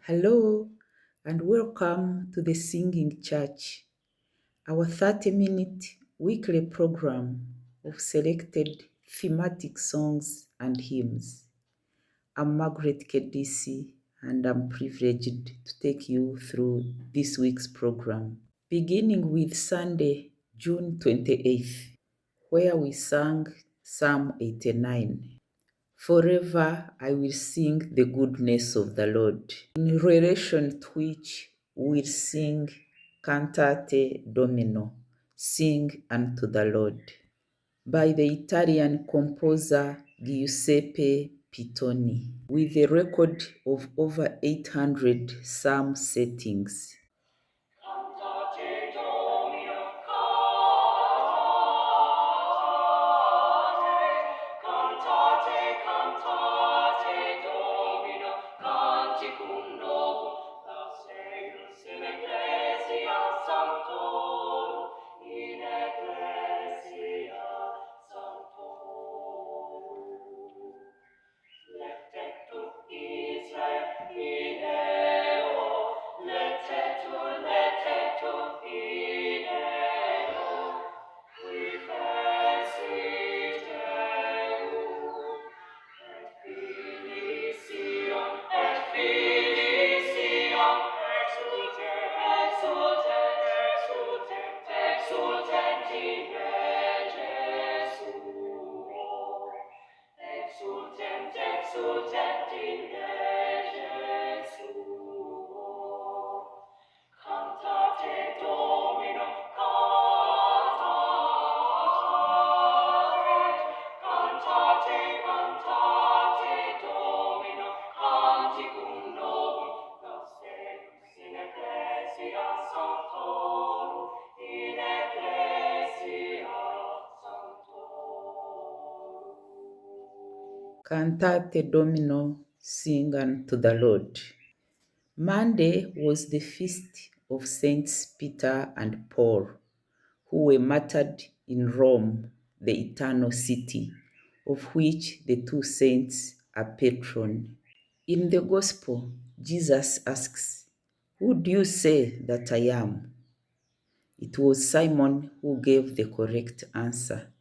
Hello and welcome to the Singing Church, our 30-minute weekly program of selected thematic songs and hymns. I'm Margaret Kedisi and I'm privileged to take you through this week's program, beginning with Sunday, June 28th, where we sang Psalm 89. Forever I will sing the goodness of the Lord, in relation to which we'll sing Cantate Domino, Sing unto the Lord, by the Italian composer Giuseppe Pittoni, with a record of over 800 psalm settings. Cantate Domino, sing unto the Lord. Monday was the feast of Saints Peter and Paul, who were martyred in Rome, the eternal city, of which the two saints are patron. In the Gospel, Jesus asks, "Who do you say that I am?" It was Simon who gave the correct answer,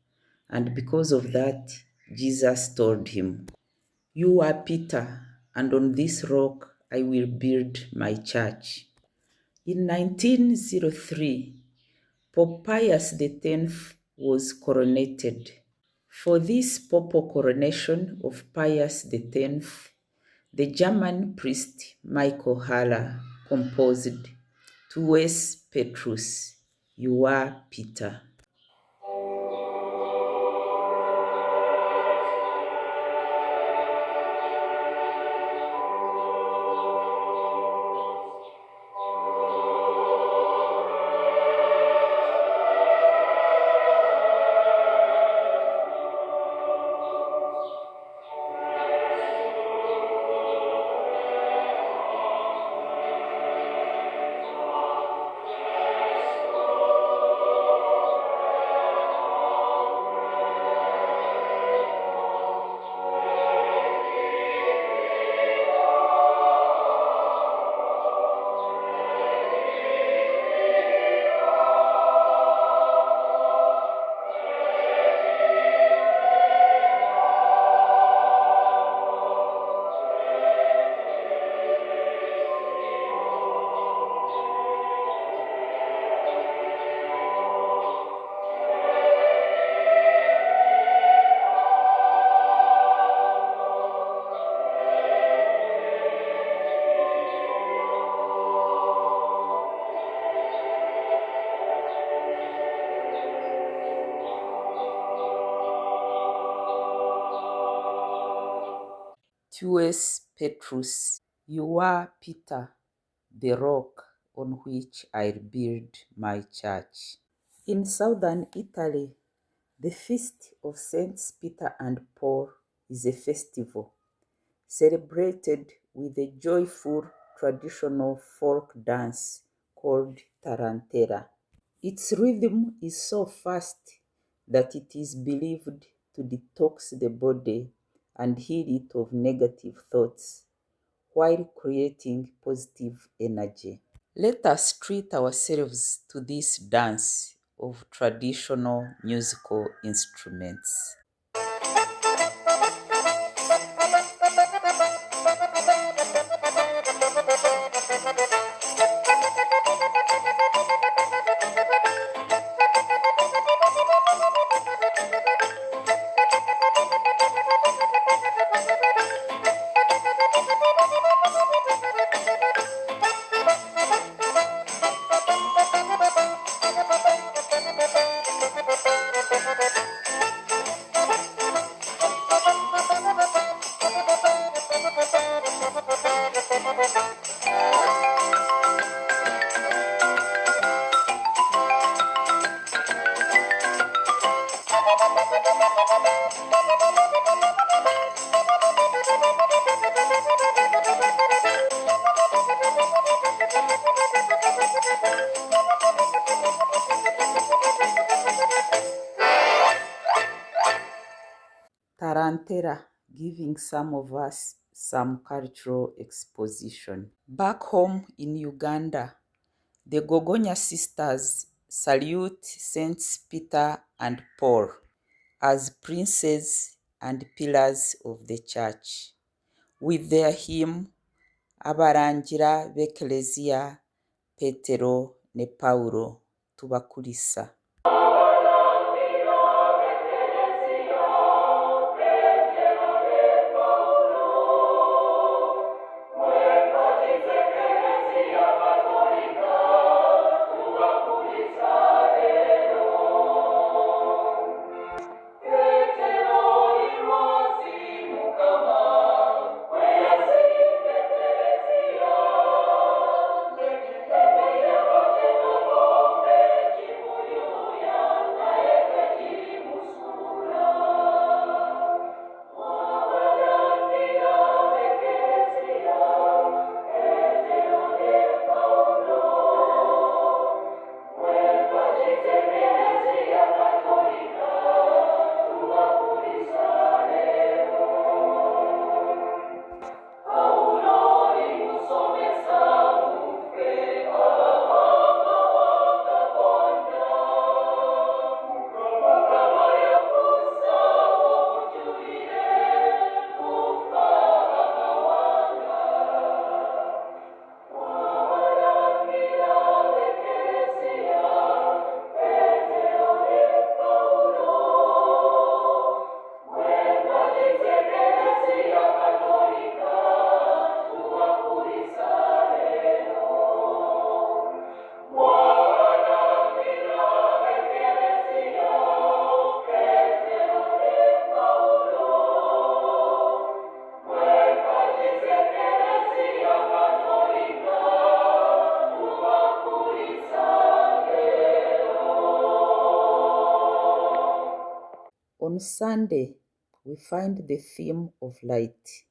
and because of that, Jesus told him, "You are Peter, and on this rock I will build my church." In 1903, Pope Pius X was coronated. For this papal coronation of Pius X, the German priest Michael Haller composed Sts Petrus, You are Peter. Sts Petrus, you are Peter, the rock on which I'll build my church. In southern Italy, the feast of Saints Peter and Paul is a festival celebrated with a joyful traditional folk dance called tarantella. Its rhythm is so fast that it is believed to detox the body and heal it of negative thoughts, while creating positive energy. Let us treat ourselves to this dance of traditional musical instruments. Tarantella, giving some of us some cultural exposition. Back home in Uganda, the Gogonya sisters salute Saints Peter and Paul as princes and pillars of the church. With their hymn, Abarangira b'Eklezia Petero ne Paulo tubakulisa. On Sunday, we find the theme of light.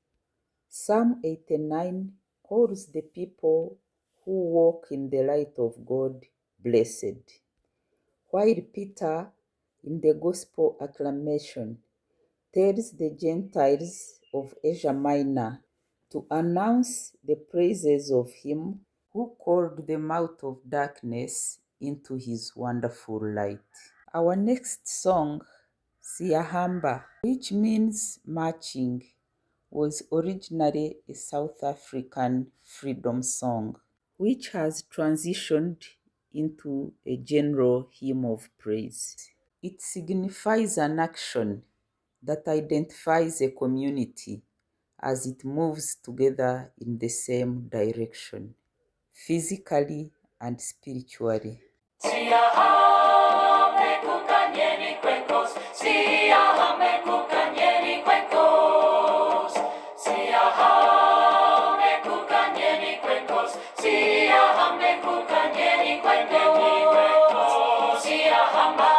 Psalm 89 calls the people who walk in the light of God blessed, while Peter, in the Gospel acclamation, tells the Gentiles of Asia Minor to announce the praises of Him who called them out of darkness into His wonderful light. Our next song, Siyahamba, which means marching, was originally a South African freedom song, which has transitioned into a general hymn of praise. It signifies an action that identifies a community as it moves together in the same direction, physically and spiritually. Siyahame kukanyeni kwenkos, siyahame kukanyeni kwenkos, siyahame kukanyeni kwenkos, siyahame kukanyeni kwenkos, siyahamba,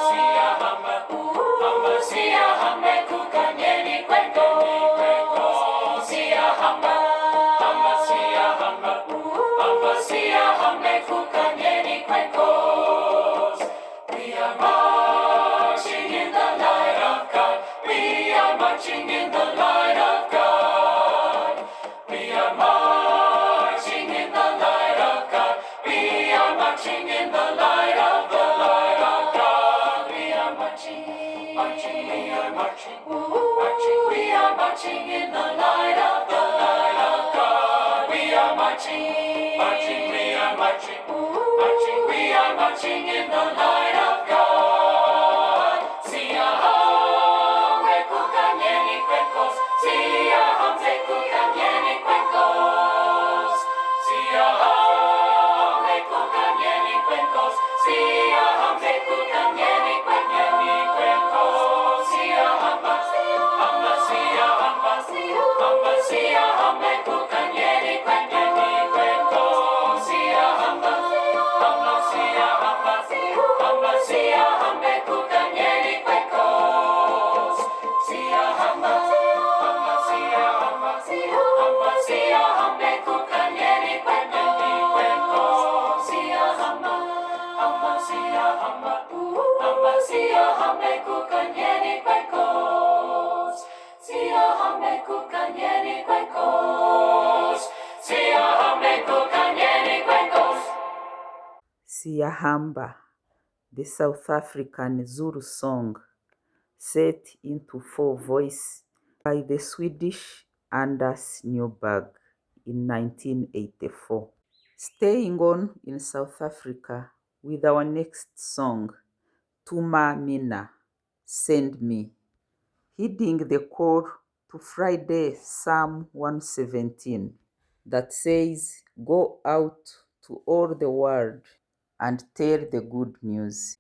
siyahamba, siyahame kukanyeni kwenkos, siyahamba, siyahame kukanyeni kwenkos. We are marching in the light of God. We are marching in the light of God. marching in the light of God. We are marching, marching, we are marching, marching, we are marching in the light of God. We are marching, marching, we are marching, marching, we are marching in the light of God. Siaham ekukanyeni kwekos, siaham ekukanyeni kwekos, siaham ekukanyeni kwekos, siaham ekukanyeni kwekos, siahamba, hamba, siahamba, hamba, siaham ekukanyeni kwekos, siahamba, hamba, siahamba, hamba, siaham ekukanyeni kwekos, siahamba, hamba, siahamba, hamba, siaham ekukanyeni kwekos, siahamba, hamba, siahamba, hamba, siaham ekukanyeni kwekos, siaham ekukanyeni kwekos, siaham ekukanyeni kwekos. Siyahamba, the South African Zulu song set into four voice by the Swedish Anders Newberg in 1984. Staying on in South Africa with our next song, Tuma Mina, Send Me, heeding the call to Friday Psalm 117 that says, Go out to all the world and tell the good news.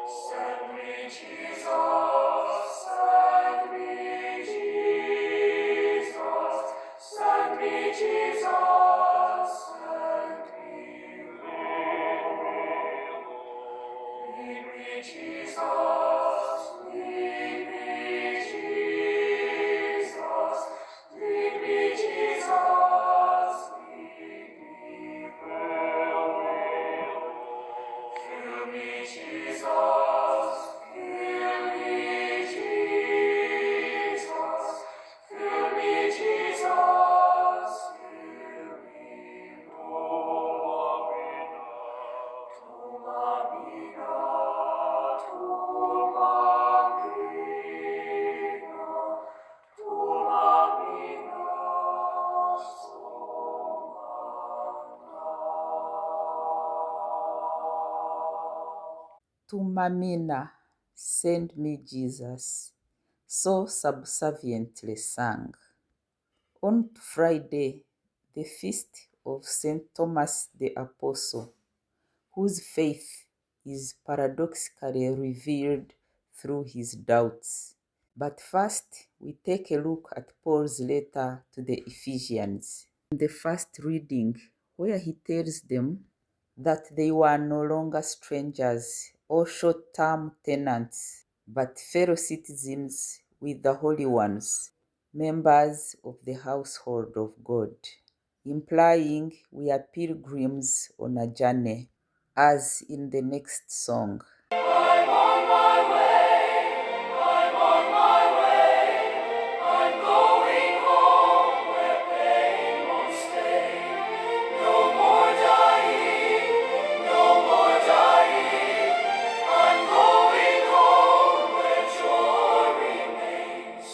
Send me Jesus, send me Jesus, send me Jesus, send me, lead me Jesus, lead me Jesus, lead me Jesus, lead me fill me Jesus, fill me Jesus, fill me Jesus, fill me Tuma Mina, Tuma Mina, Tuma Mina, Tuma Mina, send me Jesus, so subserviently sang. On Friday, the feast of St. Thomas the Apostle, whose faith is paradoxically revealed through his doubts. But first, we take a look at Paul's letter to the Ephesians. In the first reading, where he tells them that they were no longer strangers or short-term tenants, but fellow citizens with the holy ones, members of the household of God, implying we are pilgrims on a journey, as in the next song. I'm on my way, I'm on my way, I'm going home where pain won't stay. No more dying, no more dying, I'm going home where joy remains.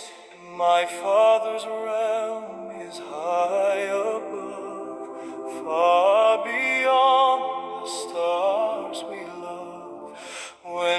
My Father's realm is high above, far beyond the stars we love. When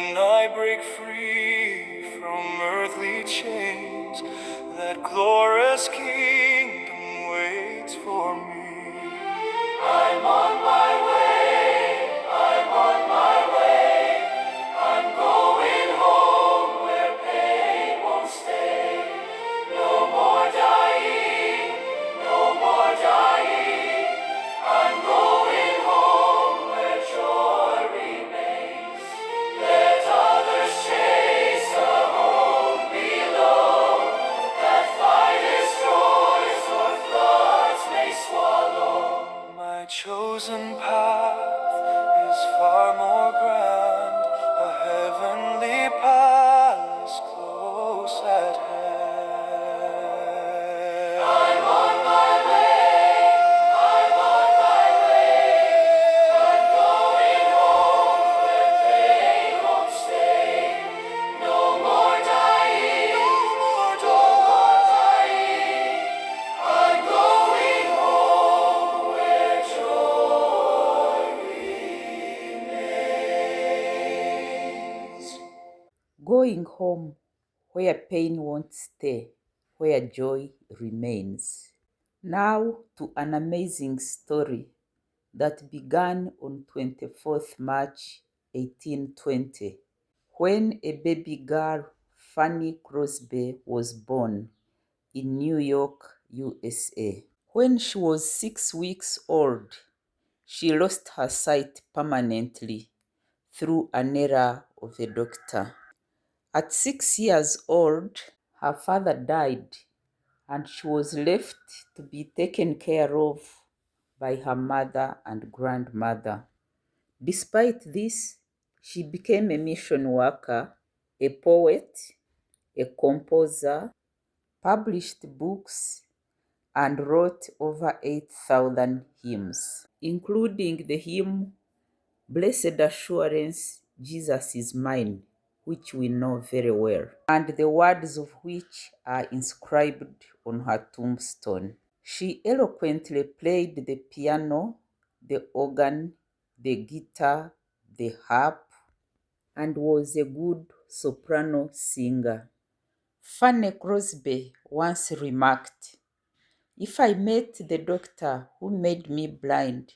chosen path is far more grand, a heavenly palace close at hand. I'm on my way, I'm on my way, I'm going home where pain won't stay. No more dying, no more dying. I'm going home where joy remains. Going home where pain won't stay, where joy remains. Now to an amazing story that began on 24th March 1820, when a baby girl, Fanny Crosby, was born in New York, USA. When she was 6 weeks old, she lost her sight permanently through an error of a doctor. At 6 years old, her father died and she was left to be taken care of by her mother and grandmother. Despite this, she became a mission worker, a poet, a composer, published books, and wrote over 8,000 hymns, including the hymn Blessed Assurance, Jesus is Mine, which we know very well, and the words of which are inscribed on her tombstone. She eloquently played the piano, the organ, the guitar, the harp, and was a good soprano singer. Fanny Crosby once remarked, "If I met the doctor who made me blind,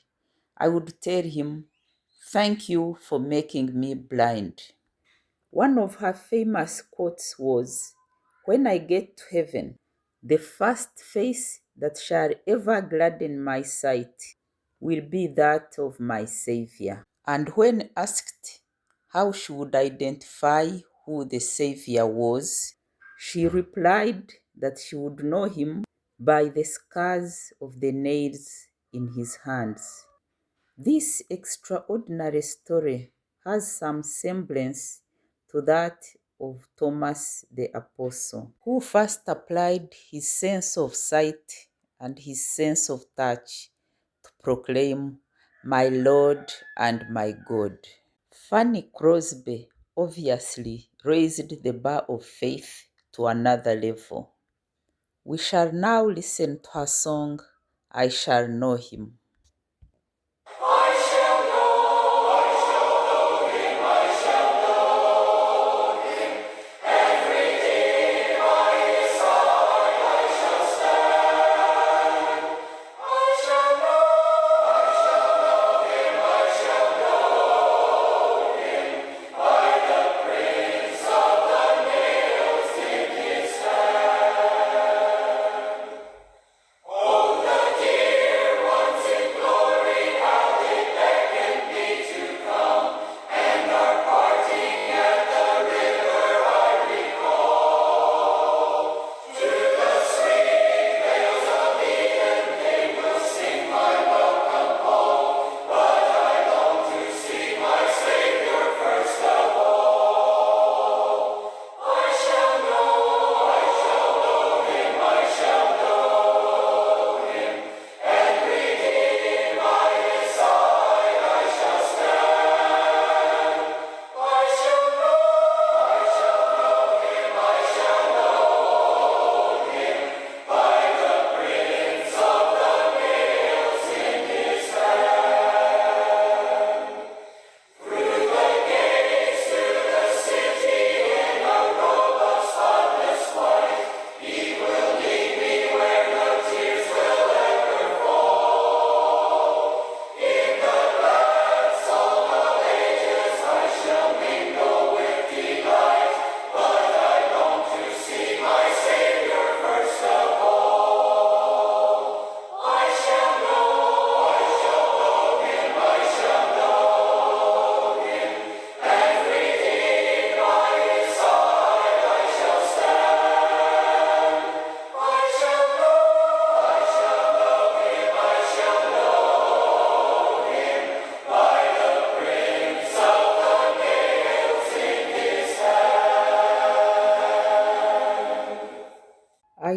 I would tell him, 'Thank you for making me blind.'" One of her famous quotes was, "When I get to heaven, the first face that shall ever gladden my sight will be that of my Savior." And when asked how she would identify who the Savior was, she replied that she would know him by the scars of the nails in his hands. This extraordinary story has some semblance to that of Thomas the Apostle, who first applied his sense of sight and his sense of touch to proclaim, "My Lord and my God." Fanny Crosby obviously raised the bar of faith to another level. We shall now listen to her song, "I Shall Know Him." I shall know, I shall know him, I shall know him. Every day by his side I shall stand. I shall know, I shall know him, I shall know him. By the prints of the nails in his hand. Oh, the dear ones in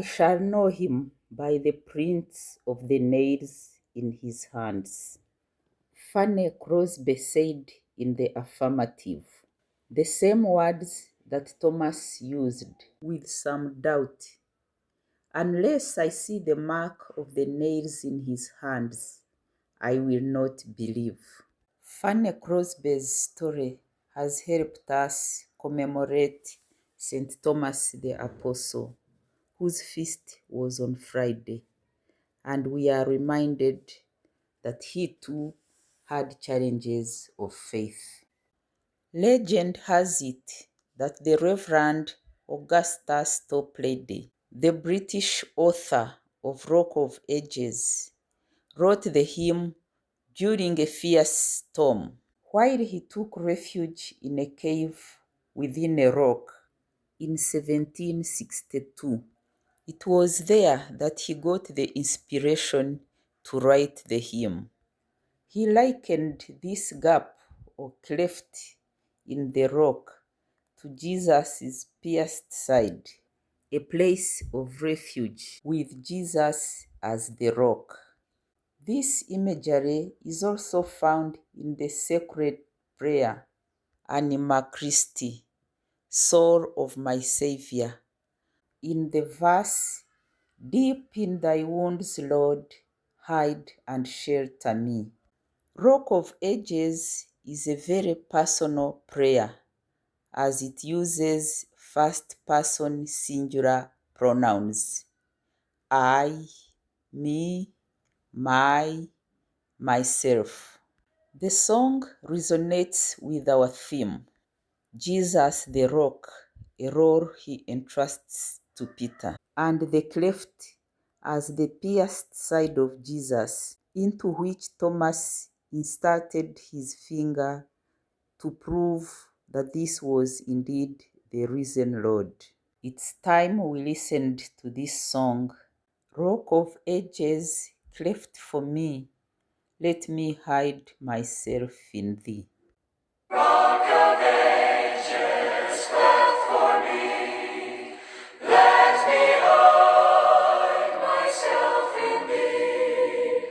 shall know him by the prints of the nails in his hands. Fanny Crosby said in the affirmative, the same words that Thomas used with some doubt. Unless I see the mark of the nails in his hands, I will not believe. Fanny Crosby's story has helped us commemorate St. Thomas the Apostle, whose feast was on Friday, and we are reminded that he too had challenges of faith. Legend has it that the Reverend Augustus Toplady, the British author of Rock of Ages, wrote the hymn during a fierce storm, while he took refuge in a cave within a rock in 1762. It was there that he got the inspiration to write the hymn. He likened this gap or cleft in the rock to Jesus' pierced side, a place of refuge with Jesus as the rock. This imagery is also found in the sacred prayer, Anima Christi, Soul of my Savior. In the verse, deep in thy wounds, Lord, hide and shelter me. Rock of Ages is a very personal prayer as it uses first-person singular pronouns. I, me, my, myself. The song resonates with our theme, Jesus the Rock, a role he entrusts to Peter, and the cleft as the pierced side of Jesus, into which Thomas inserted his finger to prove that this was indeed the risen Lord. It's time we listened to this song, Rock of Ages, cleft for me, let me hide myself in thee. Rock of ages, cleft for me, let me hide myself in thee.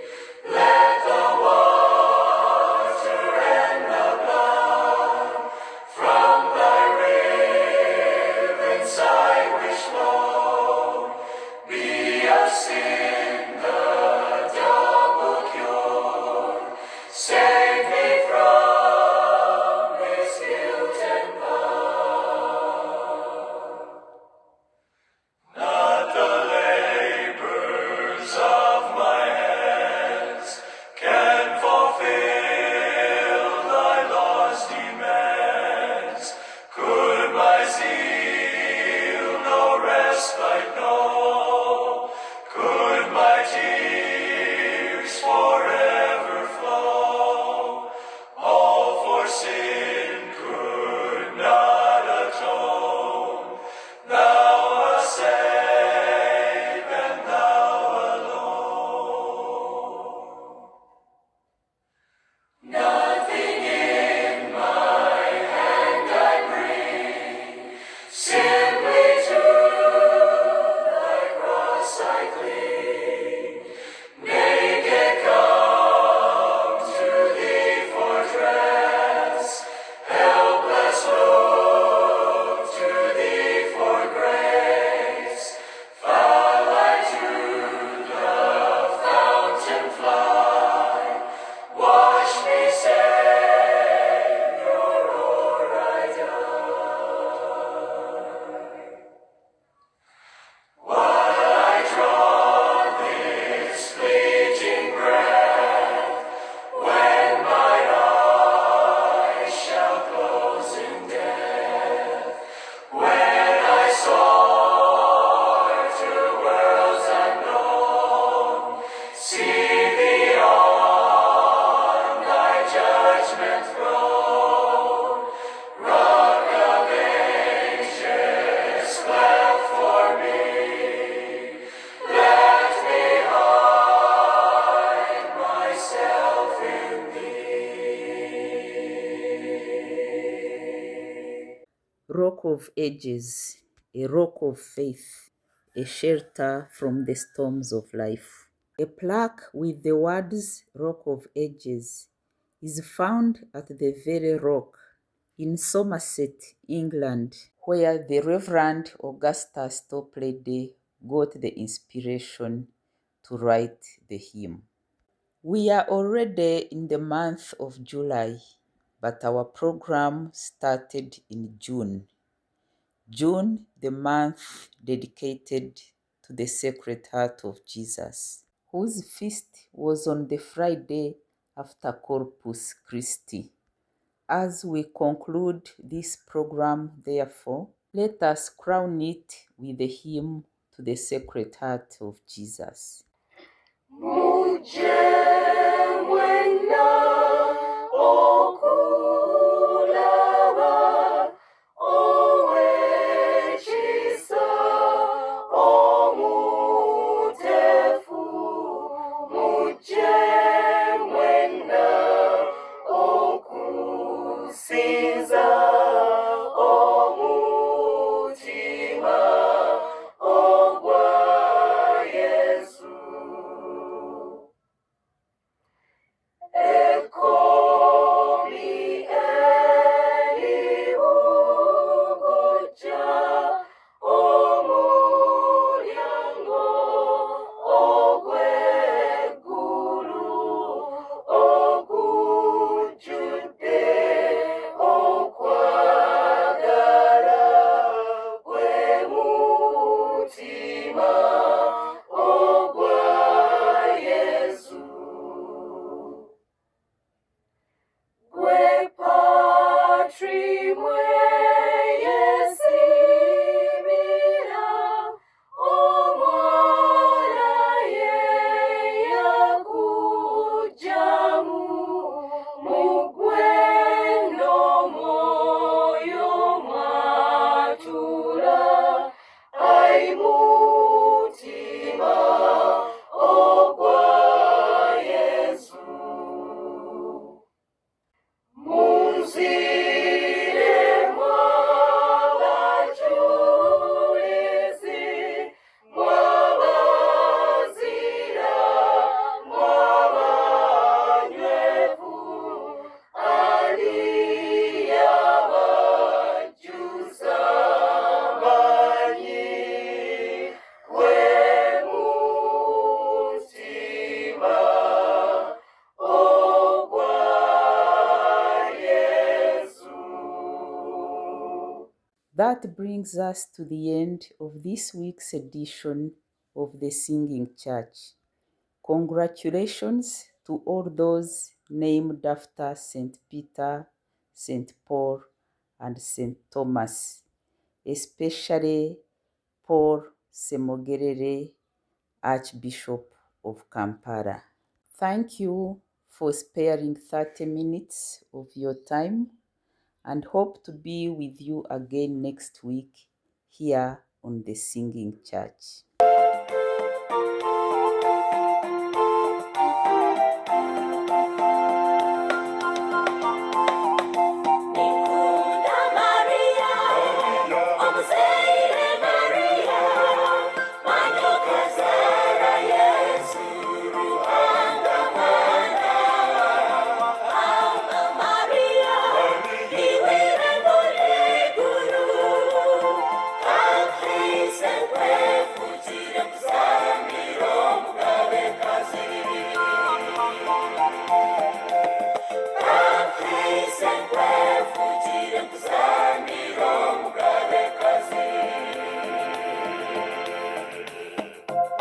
Let the water and the blood from thy riven side which flow be of sin the double cure. Save me from this guilt and not the labors of my hands can fulfill thy law's demands. Could my zeal no respite know? Could my tears forever flow? All for sin could not atone. Thou must save, and thou alone. Nothing in my hand I bring, simply to thy cross I cling. Naked come to thee for dress, helpless look to thee for grace. Fall I to the fountain fly, wash me, Savior, or I die. While I draw this fleeting breath, when mine eyes shall close in death, when I soar to worlds unknown, see thee on thy judgment throne. Rock of ages, cleft for me, let me hide myself in thee. Rock of Ages, a rock of faith, a shelter from the storms of life. A plaque with the words Rock of Ages is found at the very rock in Somerset, England, where the Reverend Augustus Toplady got the inspiration to write the hymn. We are already in the month of July, but our program started in June. June, the month dedicated to the Sacred Heart of Jesus, whose feast was on the Friday after Corpus Christi. As we conclude this program, therefore, let us crown it with a hymn to the Sacred Heart of Jesus. Muje mwena okulaba owekisa omutefu. Muje mwena okusinza omutima ogwa Yesu. Ekomi elibuguja omulyango ogw'eggulu ogujjudde okwagala gwe mutima ogwa Yesu. Gwe patri mweyesibira omwana ye yakuggyamu mugwe n'omwoyo mwatula ayi mutima ogwa Yesu. Munzire mwabajulizi mwabazira mwabanywevu aliyabajuza amanyi gwe mutima ogwa Yesu. That brings us to the end of this week's edition of the Singing Church. Congratulations to all those named after St. Peter, St. Paul, and St. Thomas, especially Paul Semogerere, Archbishop of Kampala. Thank you for sparing 30 minutes of your time, and hope to be with you again next week here on the Singing Church.